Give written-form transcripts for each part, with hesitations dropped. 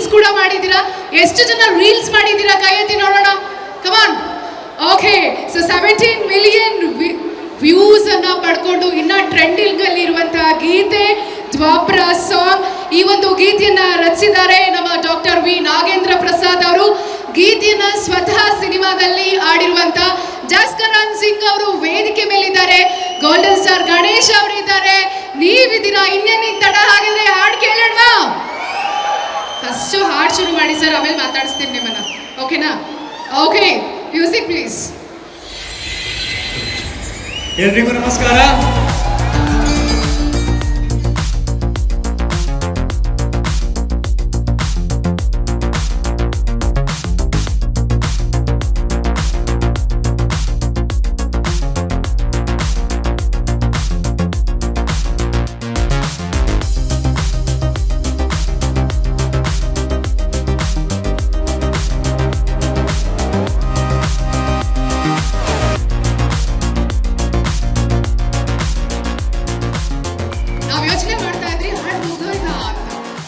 Reels ಕೂಡ ಮಾಡಿದ್ದೀರಾ. ಎಷ್ಟು ಜನ ರೀಲ್ಸ್ ಮಾಡಿದ್ದೀರಾ ಕೈ ಎತ್ತಿ ನೋಡೋಣ. ಕಮಾನ್. ಓಕೆ, ಸೊ 17 ಮಿಲಿಯನ್ ವ್ಯೂಸ್ ಅನ್ನ ಪಡ್ಕೊಂಡು ಇನ್ನ ಟ್ರೆಂಡಿಂಗ್ ಅಲ್ಲಿ ಇರುವಂತಹ ಗೀತೆ ದ್ವಾಪರ ಸಾಂಗ್. ಈ ಒಂದು ಗೀತೆಯನ್ನ ರಚಿಸಿದ್ದಾರೆ ನಮ್ಮ ಡಾಕ್ಟರ್ ವಿ ನಾಗೇಂದ್ರ ಪ್ರಸಾದ್ ಅವರು. ಗೀತೆಯನ್ನ ಸ್ವತಃ ಸಿನಿಮಾದಲ್ಲಿ ಆಡಿರುವಂತ ಜಸ್ಕರಣ್ ಸಿಂಗ್ ಅವರು ವೇದಿಕೆ ಮೇಲಿದ್ದಾರೆ. ಗೋಲ್ಡನ್ ಸ್ಟಾರ್ ಗಣೇಶ್ ಅವರು ಇದ್ದಾರೆ. ನೀವಿದ್ದೀರಾ, ಇನ್ನೇನಿನ್ ತಡ. ಹಾಗಿದ್ರೆ ಹಾಡು ಕೇಳೋಣವಾ? ಫಸ್ಟ್ ಹಾಡು ಶುರು ಮಾಡಿ ಸರ್, ಆಮೇಲೆ ಮಾತಾಡಿಸ್ತೀನಿ ನಿಮ್ಮನ್ನ. ಓಕೆನಾ? Okay, music please. ಎಲ್ರಿಗೂ ನಮಸ್ಕಾರ.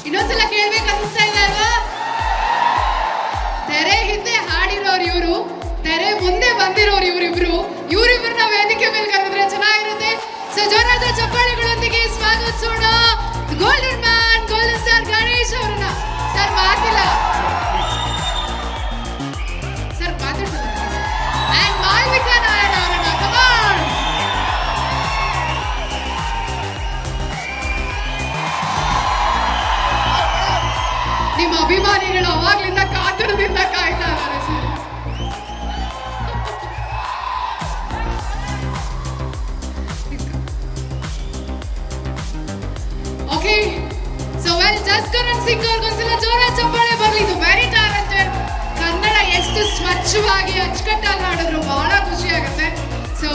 ಇನ್ನೊಂದ್ಸಲ ಕೇಳ್ಬೇಕು ಅನಿಸ್ತಾ ಇದೆ ಅಲ್ವಾ? ತೆರೆ ಹಿಂದೆ ಹಾಡಿರೋರು ಇವರು, ತೆರೆ ಮುಂದೆ ಬಂದಿರೋರು ಇವರಿಬ್ಬರನ್ನ ವೇದಿಕೆ ಮೇಲೆ ಕರೆದ್ರೆ ಚೆನ್ನಾಗಿರುತ್ತೆ. ಸೊ ಜೋರಾದ ಚಪ್ಪಾಳೆಗಳೊಂದಿಗೆ ಸ್ವಾಗತಿಸೋಣ golden man, golden star Ganesh ಅವರನ್ನ. ಸರ್ ಮಾತಿಲ್ಲ ಸರ್, ಮಾತಾಡ್ತಾರೆ. ಅಂಡ್ ಮಾಲ್ವಿಕಾ ನಾಯರ್ ಅವರನ್ನ. ಕಮಾನ್. ನಿಮ್ಮ ಅಭಿಮಾನಿಗಳು ಅವಾಗ್ಲಿಂದ ಕಾತುರದಿಂದ ಕಾಯ್ತಾ ಇದ್ದಾರೆ sir. Okay, so well, Jaskaran Singh ಅವ್ರಿಗೊಂದ್ಸಲ ಜೋರ ಚಪ್ಪಾಳೆ ಬರಲಿ. ಇದು ವೆರಿ ಟ್ಯಾಲೆಂಟೆಡ್. ಕನ್ನಡ ಎಷ್ಟು ಸ್ವಚ್ಛವಾಗಿ ಅಚ್ಚುಕಟ್ಟಾಗಿ ಹಾಡಿದ್ರು, ಬಹಳ ಖುಷಿ ಆಗುತ್ತೆ. ಸೊ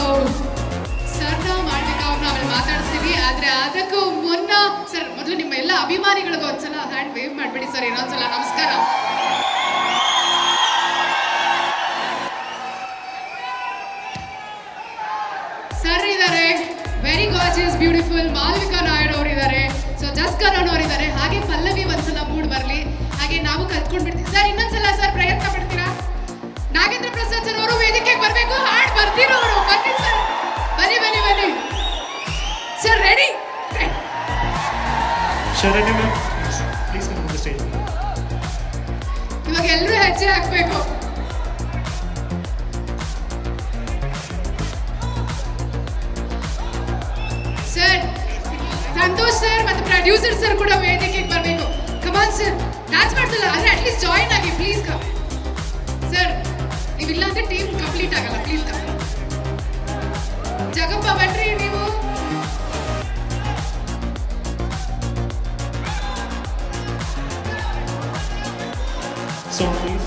ಸರ್ನ ಮಾಡ್ಲಿಕ್ಕೆ ಅವ್ರನ್ನ ಆಮೇಲೆ ಮಾತಾಡಿಸ್ತೀವಿ. ಆದ್ರೆ ಅದಕ್ಕೂ ಮುನ್ನ ಸರ್, ಮೊದಲು ನಿಮ್ಮ ಎಲ್ಲ ಅಭಿಮಾನಿಗಳಿಗೂ ಒಂದ್ಸಲ ಹ್ಯಾಂಡ್ ವೇವ್ ಮಾಡ್ಬಿಡಿ ಸರ್. ಇನ್ನೊಂದ್ಸಲ ನಮಸ್ಕಾರ. ಸರ್ ಇದ್ದಾರೆ, very gorgeous beautiful. Malvika Naidu ಅವರಿದ್ದಾರೆ. ಸೊ ಜಸ್ಕರಣ್ ಅವರಿದ್ದಾರೆ. ಹಾಗೆ ಪಲ್ಲವಿ ಒಂದ್ಸಲ ಮೂಡ್ ಬರಲಿ. ಹಾಗೆ ನಾವು ಕಲ್ತ್ಕೊಂಡ್ ಬಿಡ್ತೀವಿ ಸರ್. ಇನ್ನೊಂದ್ಸಲ ಸರ್ ಪ್ರಯತ್ನ ಪಡ್ತೀರಾ? ನಾಗೇಂದ್ರ ಪ್ರಸಾದ್ ಸರ್ ಅವರು ವೇದಿಕೆಗೆ ಬರಬೇಕು. ಹಾಡ್ ಬರ್ತಿರೋರು ಬನ್ನಿ ಸರ್, ಬನ್ನಿ ಬನ್ನಿ ಬನ್ನಿ sir. Ready? Sharanya ma'am, please come to the stage. ಇವಾಗ ಎಲ್ಲರೂ ಹೆಜ್ಜೆ ಹಾಕ್ಬೇಕು. ಸರ್, ಸಂತೋಷ್ ಸರ್ ಮತ್ತು ಪ್ರೊಡ್ಯೂಸರ್ ಸರ್ ಕೂಡ ವೇದಿಕೆಗೆ ಬರಬೇಕು. ಕಮಾನ್ ಸರ್, ಡ್ಯಾನ್ಸ್ ಮಾಡ್ಸಲ್ಲ ಆದ್ರೆ ಅಟ್ಲೀಸ್ಟ್ ಜಾಯಿನ್ ಆಗಿ ಪ್ಲೀಸ್. ಕಮ್ ಸರ್, ನೀವಿಲ್ಲ ಅಂದ್ರೆ ಟೀಮ್ ಕಂಪ್ಲೀಟ್ ಆಗಲ್ಲ. Please come. ಜಗಪ್ಪ ಬನ್ರಿ ನೀವು. Song please.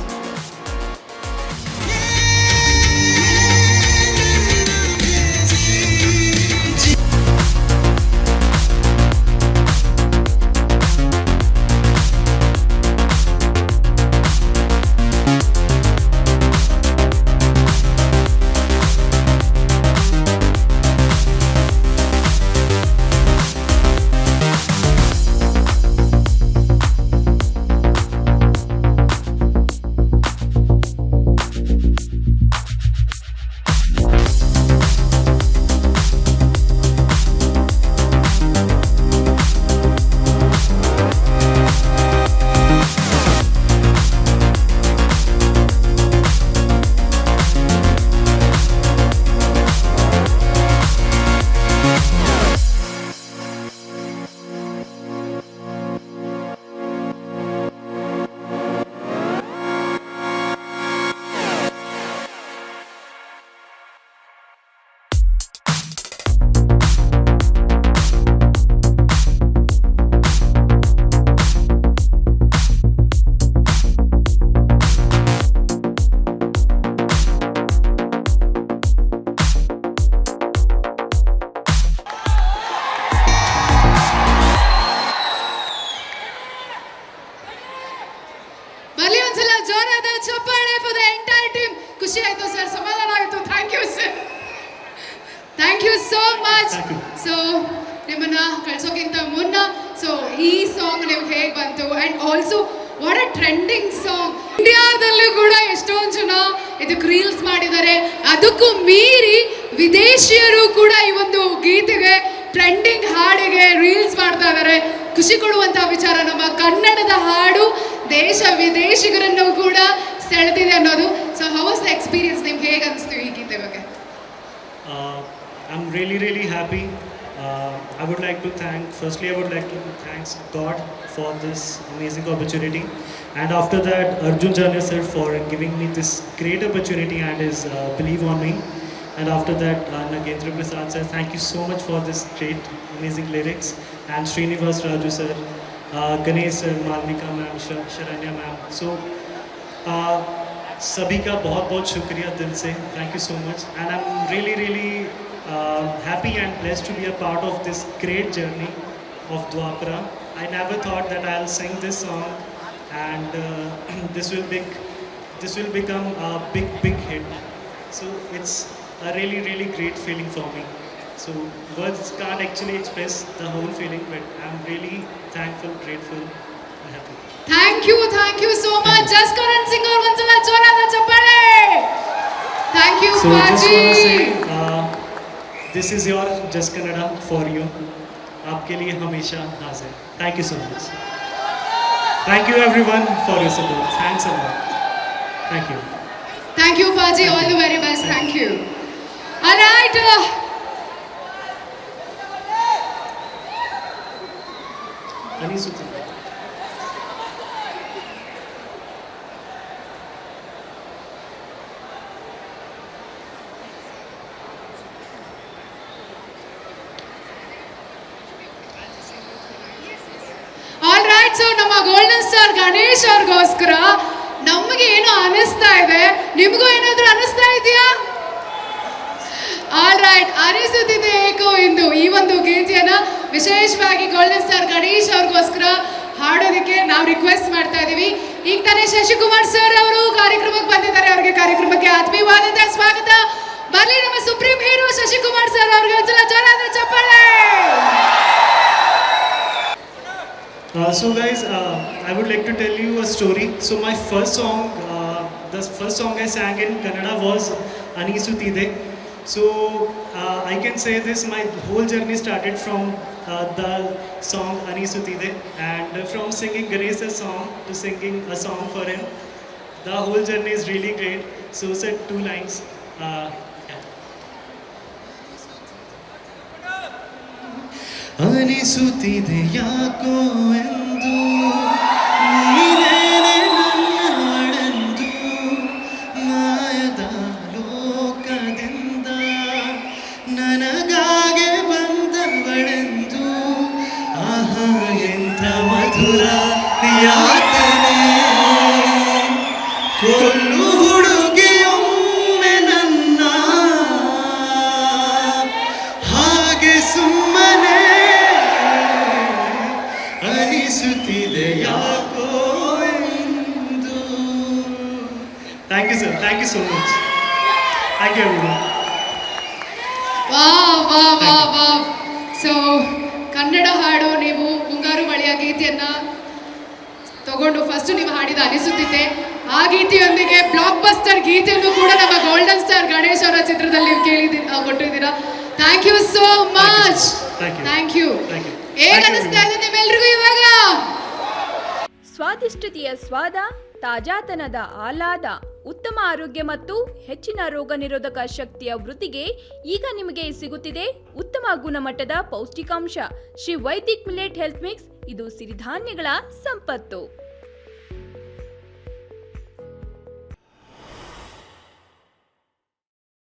ಖುಷಿ ಆಯ್ತು ಸರ್, ಸಮಾಧಾನ ಆಯಿತು. Thank you sir, thank you so much. So ನಿಮ್ಮನ್ನ ಕಳ್ಸೋಕ್ಕಿಂತ ಮುನ್ನ ಸೊ ಈ ಸಾಂಗ್ ನಿಮ್ಗೆ ಹೇಗೆ ಬಂತು, and also what a trending song. ಇಂಡಿಯಾದಲ್ಲೂ ಕೂಡ ಎಷ್ಟೊಂದು ಜನ ಇದಕ್ಕೆ ರೀಲ್ಸ್ ಮಾಡಿದ್ದಾರೆ. ಅದಕ್ಕೂ ಮೀರಿ ವಿದೇಶಿಯರು ಕೂಡ ಈ ಒಂದು ಗೀತೆಗೆ ಟ್ರೆಂಡಿಂಗ್ ಹಾಡಿಗೆ ರೀಲ್ಸ್ ಮಾಡ್ತಾ ಇದ್ದಾರೆ. ಖುಷಿ ಕೊಡುವಂತಹ ವಿಚಾರ. ನಮ್ಮ ಕನ್ನಡದ ಹಾಡು ದೇಶ ವಿದೇಶಿಗರನ್ನು ಕೂಡ ಸೆಳೆದಿದೆ ಅನ್ನೋದು. So how was the experience? ನಿಮ್ಗೆ ಹೇಗೆ ಅನಿಸ್ತು ಈ ಗೀತೆ ಬಗ್ಗೆ? I'm really happy. I would like to thank God for this amazing opportunity, and after that Arjun Janya sir for giving me this great opportunity and his belief on me, and after that Nagendra Prasad sir, thank you so much for this great amazing lyrics, and Srinivas Raju sir, Ganesh sir, Malvika ma'am, Sharanya ma'am. So सभी का बहुत बहुत शुक्रिया दिल से. Thank you so much, and I'm really happy and blessed to be a part of this great journey of Dwapara. I never thought that I'll sing this song, and this will become a big hit. So it's a really great feeling for me. So words can't actually express the whole feeling, but I'm really thankful, grateful, and happy. Thank you so much. Jaskaran Singh ಅವ್ರ ಒಂದ್ಸಲ ಜೋರಾದ ಚಪ್ಪಾಳೆ. Thank you So just ಬಾಜಿ. want to say, this is your Just Kannada for you. आपके लिए हमेशा हाजिर. Thank you so much. Thank you everyone for your support. Thanks a lot. Thank you. Thank you ಬಾಜಿ. All the very best. Thank you. Alright. Anisuti. All right. So ನಮ್ಮ golden star Ganesh ಅವ್ರಿಗೋಸ್ಕರ ನಮಗೆ ಏನೋ ಅನಿಸ್ತಾ ಇದೆ. ನಿಮಗೂ ಏನಾದರೂ ಅನಿಸ್ತಾ ಇದೆಯಾ? All right. ಅನಿಸುತ್ತಿದೆ ಏಕೋ ಎಂದು ಈ ಒಂದು ಗೀತೆಯನ್ನ ವಿಶೇಷವಾಗಿ ಗೋಲ್ಡನ್ ಸ್ಟಾರ್ ಗಣೇಶ್ ಅವ್ರಿಗೋಸ್ಕರ ಹಾಡೋದಕ್ಕೆ ನಾವು ರಿಕ್ವೆಸ್ಟ್ ಮಾಡ್ತಾ ಇದ್ದೀವಿ. ಈಗ ತಾನೇ ಶಶಿಕುಮಾರ್ ಸರ್ ಅವರು ಕಾರ್ಯಕ್ರಮಕ್ಕೆ ಬಂದಿದ್ದಾರೆ. ಅವರಿಗೆ ಕಾರ್ಯಕ್ರಮಕ್ಕೆ ಆತ್ಮೀಯವಾದಂತಹ ಸ್ವಾಗತ. ಬರಲಿ ನಮ್ಮ ಸುಪ್ರೀಂ ಹೀರೋ ಶಶಿಕುಮಾರ್ ಸರ್ ಅವ್ರಿಗೆ ಒಂದ್ಸಲ ಜೋರಾದ ಚಪ್ಪಾಳೆ. So guys, I would like to tell you a story. So my first song, the first song I sang in Kannada was Anisutide. So I can say this, my whole journey started from the song Anisutide, and from singing Ganesha's song to singing a song for him. The whole journey is really great. So said two lines. ಅನಿಸುತ್ತಿದೆ ಯಾಕೋ ಎಂದು ನೀನೇನೆ ನನ್ನ ಹಾಡೆಂದು ಮಾಯದ ಲೋಕದಿಂದ ನನಗಾಗೆ ಬಂದವಳೆಂದು ಆಹಾ ಎಂಥ ಮಧುರ ಯಾತನೆ ಕೊಲ್ಲು ಹುಡುಗಿಯೊಮ್ಮೆ ನನ್ನ ಹಾಗೆ ಸುಮ್ಮನೆ ಅನಿಸುತ್ತಿದೆ ಯಾಕೋ ಎಂದು. Thank you sir, thank you so much. Thank you everyone. Wow. So Kannada ಹಾಡು ನೀವು ಮುಂಗಾರು ಮಳೆಯ ಗೀತೆಯನ್ನ ತಗೊಂಡು ಫಸ್ಟ್ ನೀವು ಹಾಡಿದ ಅನಿಸುತ್ತಿದೆ. ಆ ಗೀತೆಯೊಂದಿಗೆ ಬ್ಲಾಕ್ ಬಸ್ಟರ್ ಗೀತೆಯನ್ನು ಕೂಡ ನಮ್ಮ ಗೋಲ್ಡನ್ ಸ್ಟಾರ್ ಗಣೇಶ್ ಅವರ ಚಿತ್ರದಲ್ಲಿ ನೀವು ಕೊಟ್ಟಿದ್ದೀರಾ. Thank you so much. Thank you. ಹೇಗೆ ಅನಿಸ್ತಾ ಇದೆ ನಿಮ್ಮೆಲ್ರಿಗೂ ಇವಾಗ? ಸ್ವಾದಿಷ್ಟತೆಯ ಸ್ವಾದ, ತಾಜಾತನದ ಆಹ್ಲಾದ, ಉತ್ತಮ ಆರೋಗ್ಯ ಮತ್ತು ಹೆಚ್ಚಿನ ರೋಗ ನಿರೋಧಕ ಶಕ್ತಿಯ ವೃದ್ಧಿಗೆ ಈಗ ನಿಮಗೆ ಸಿಗುತ್ತಿದೆ ಉತ್ತಮ ಗುಣಮಟ್ಟದ ಪೌಷ್ಟಿಕಾಂಶ. Shri Vaidik millet health mix. ಇದು ಸಿರಿಧಾನ್ಯಗಳ ಸಂಪತ್ತು.